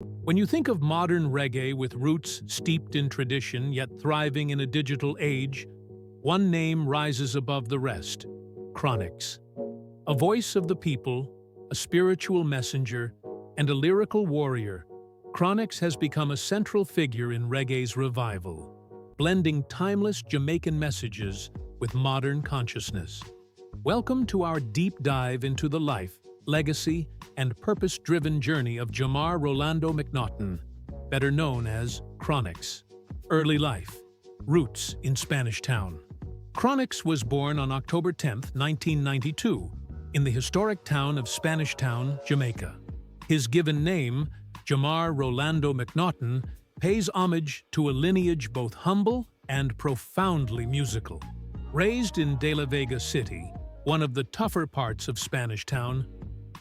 When you think of modern reggae with roots steeped in tradition yet thriving in a digital age, one name rises above the rest: Chronixx. A voice of the people, a spiritual messenger, and a lyrical warrior, Chronixx has become a central figure in reggae's revival, blending timeless Jamaican messages with modern consciousness. Welcome to our deep dive into the life, legacy, and purpose-driven journey of Jamar Rolando McNaughton, better known as Chronixx. Early life. Roots in Spanish Town. Chronixx was born on October 10, 1992, in the historic town of Spanish Town, Jamaica. His given name, Jamar Rolando McNaughton, pays homage to a lineage both humble and profoundly musical. Raised in De La Vega City, one of the tougher parts of Spanish Town,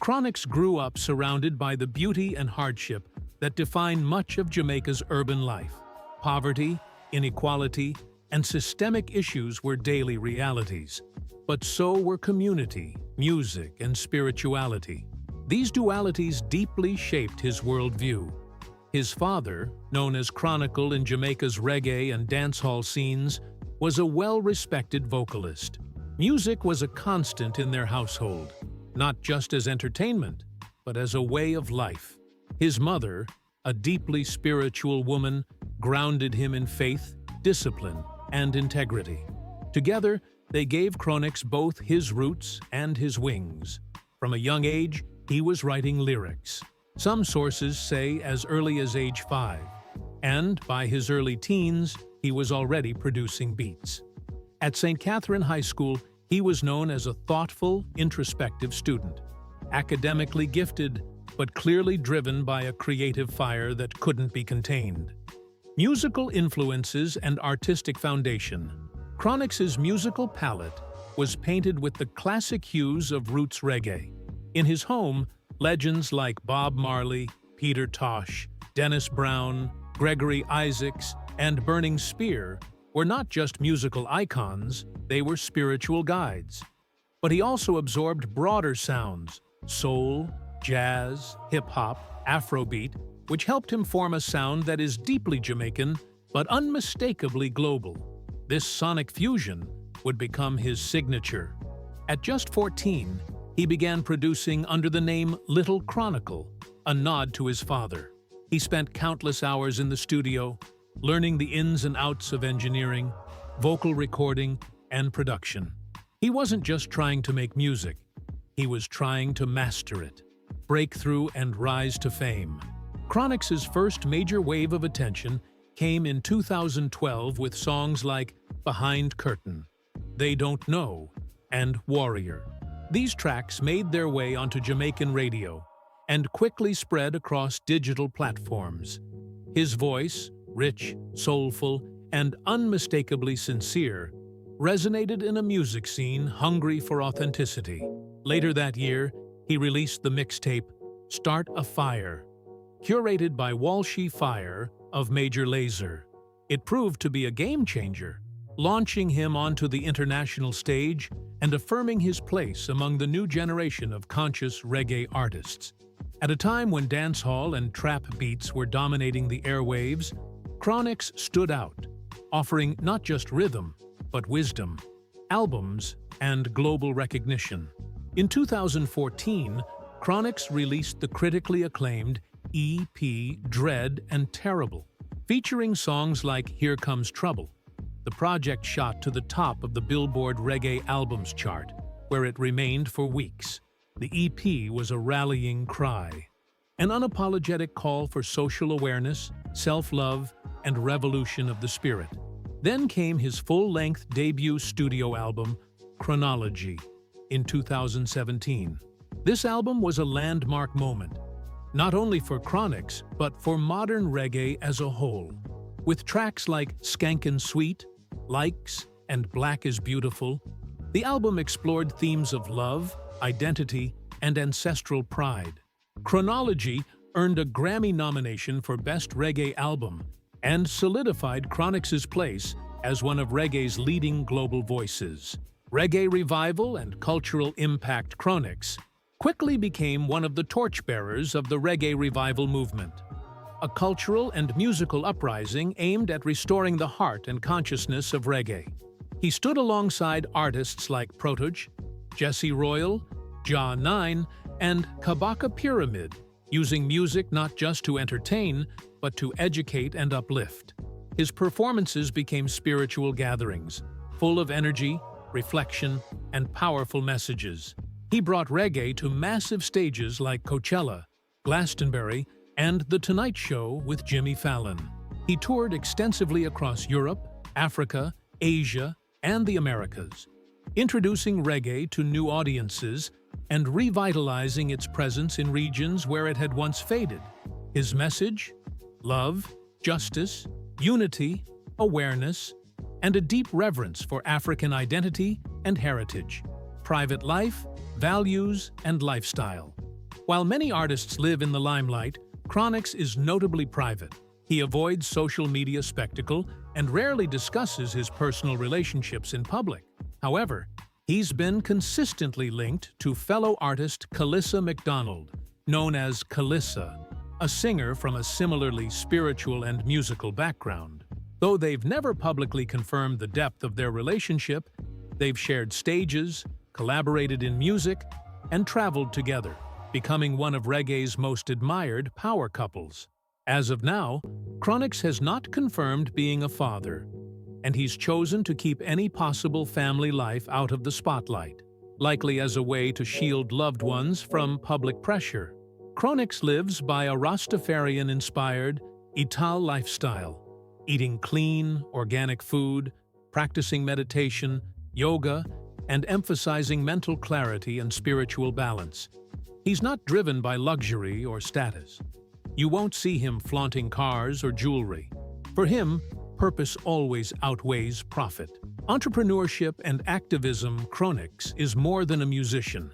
Chronixx grew up surrounded by the beauty and hardship that define much of Jamaica's urban life. Poverty, inequality, and systemic issues were daily realities, but so were community, music, and spirituality. These dualities deeply shaped his worldview. His father, known as Chronicle in Jamaica's reggae and dancehall scenes, was a well-respected vocalist. Music was a constant in their household, not just as entertainment, but as a way of life. His mother, a deeply spiritual woman, grounded him in faith, discipline, and integrity. Together, they gave Chronixx both his roots and his wings. From a young age, he was writing lyrics. Some sources say as early as age 5, and by his early teens, he was already producing beats. At St. Catherine High School, he was known as a thoughtful, introspective student, academically gifted, but clearly driven by a creative fire that couldn't be contained. Musical influences and artistic foundation. Chronixx's musical palette was painted with the classic hues of roots reggae. In his home, legends like Bob Marley, Peter Tosh, Dennis Brown, Gregory Isaacs, and Burning Spear were not just musical icons, they were spiritual guides. But he also absorbed broader sounds: soul, jazz, hip-hop, Afrobeat, which helped him form a sound that is deeply Jamaican, but unmistakably global. This sonic fusion would become his signature. At just 14, he began producing under the name Little Chronicle, a nod to his father. He spent countless hours in the studio, learning the ins and outs of engineering, vocal recording, and production. He wasn't just trying to make music, he was trying to master it, break through and rise to fame. Chronixx's first major wave of attention came in 2012 with songs like Behind Curtain, They Don't Know, and Warrior. These tracks made their way onto Jamaican radio and quickly spread across digital platforms. His voice, rich, soulful, and unmistakably sincere, resonated in a music scene hungry for authenticity. Later that year, he released the mixtape Start a Fire, curated by Walshy Fire of Major Lazer. It proved to be a game-changer, launching him onto the international stage and affirming his place among the new generation of conscious reggae artists. At a time when dancehall and trap beats were dominating the airwaves, Chronixx stood out, offering not just rhythm, but wisdom, albums, and global recognition. In 2014, Chronixx released the critically acclaimed EP Dread and Terrible, featuring songs like Here Comes Trouble. The project shot to the top of the Billboard Reggae Albums chart, where it remained for weeks. The EP was a rallying cry, an unapologetic call for social awareness, self-love, and revolution of the spirit. Then came his full-length debut studio album, Chronology, in 2017. This album was a landmark moment, not only for Chronixx, but for modern reggae as a whole. With tracks like Skankin' Sweet, Likes, and Black is Beautiful, the album explored themes of love, identity, and ancestral pride. Chronology earned a Grammy nomination for Best Reggae Album and solidified Chronixx's place as one of reggae's leading global voices. Reggae revival and cultural impact. Chronixx quickly became one of the torchbearers of the reggae revival movement. a cultural and musical uprising aimed at restoring the heart and consciousness of reggae. He stood alongside artists like Protoj, Jesse Royal, Jah 9, and Kabaka Pyramid, using music not just to entertain, but to educate and uplift. His performances became spiritual gatherings, full of energy, reflection, and powerful messages. He brought reggae to massive stages like Coachella, Glastonbury, and The Tonight Show with Jimmy Fallon. He toured extensively across Europe, Africa, Asia, and the Americas, introducing reggae to new audiences and revitalizing its presence in regions where it had once faded. His message? Love, justice, unity, awareness, and a deep reverence for African identity and heritage, private life, values, and lifestyle. While many artists live in the limelight, Chronixx is notably private. He avoids social media spectacle and rarely discusses his personal relationships in public. However, he's been consistently linked to fellow artist Kelissa McDonald, known as Kelissa, a singer from a similarly spiritual and musical background. Though they've never publicly confirmed the depth of their relationship, they've shared stages, collaborated in music, and traveled together, becoming one of reggae's most admired power couples. As of now, Chronixx has not confirmed being a father, and he's chosen to keep any possible family life out of the spotlight, likely as a way to shield loved ones from public pressure. Chronixx lives by a Rastafarian-inspired Ital lifestyle, eating clean, organic food, practicing meditation, yoga, and emphasizing mental clarity and spiritual balance. He's not driven by luxury or status. You won't see him flaunting cars or jewelry. For him, purpose always outweighs profit. Entrepreneurship and activism. Chronixx is more than a musician.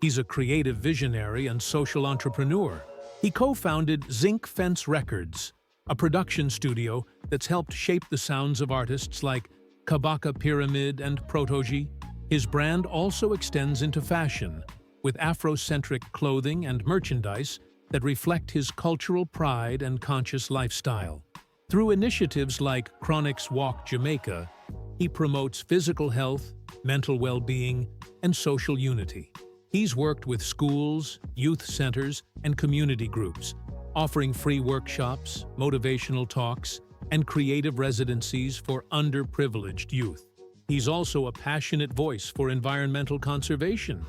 He's a creative visionary and social entrepreneur. He co-founded ZincFence Records, a production studio that's helped shape the sounds of artists like Kabaka Pyramid and Protoj. His brand also extends into fashion, with Afrocentric clothing and merchandise that reflect his cultural pride and conscious lifestyle. Through initiatives like Chronixx Walk Jamaica, he promotes physical health, mental well-being, and social unity. He's worked with schools, youth centers, and community groups, offering free workshops, motivational talks, and creative residencies for underprivileged youth. He's also a passionate voice for environmental conservation,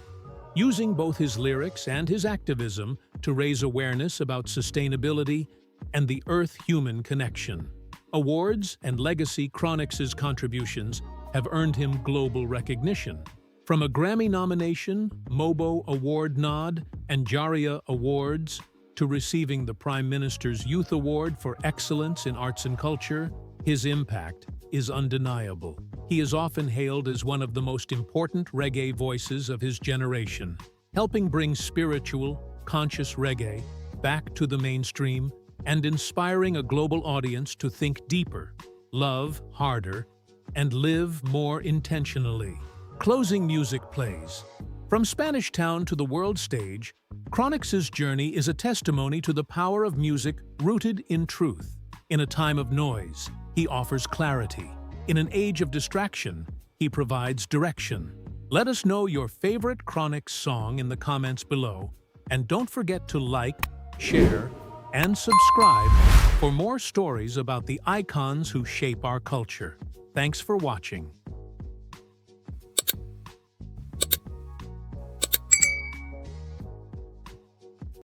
using both his lyrics and his activism to raise awareness about sustainability and the Earth-human connection. Awards and legacy. Chronixx's contributions have earned him global recognition. From a Grammy nomination, Mobo Award nod, and Jaria Awards, to receiving the Prime Minister's Youth Award for Excellence in Arts and Culture, his impact is undeniable. He is often hailed as one of the most important reggae voices of his generation, helping bring spiritual, conscious reggae back to the mainstream and inspiring a global audience to think deeper, love harder, and live more intentionally. Closing music plays. From Spanish Town to the world stage, Chronixx's journey is a testimony to the power of music rooted in truth. In a time of noise, he offers clarity. In an age of distraction, he provides direction. Let us know your favorite Chronixx song in the comments below, and don't forget to like, share, and subscribe for more stories about the icons who shape our culture. Thanks for watching.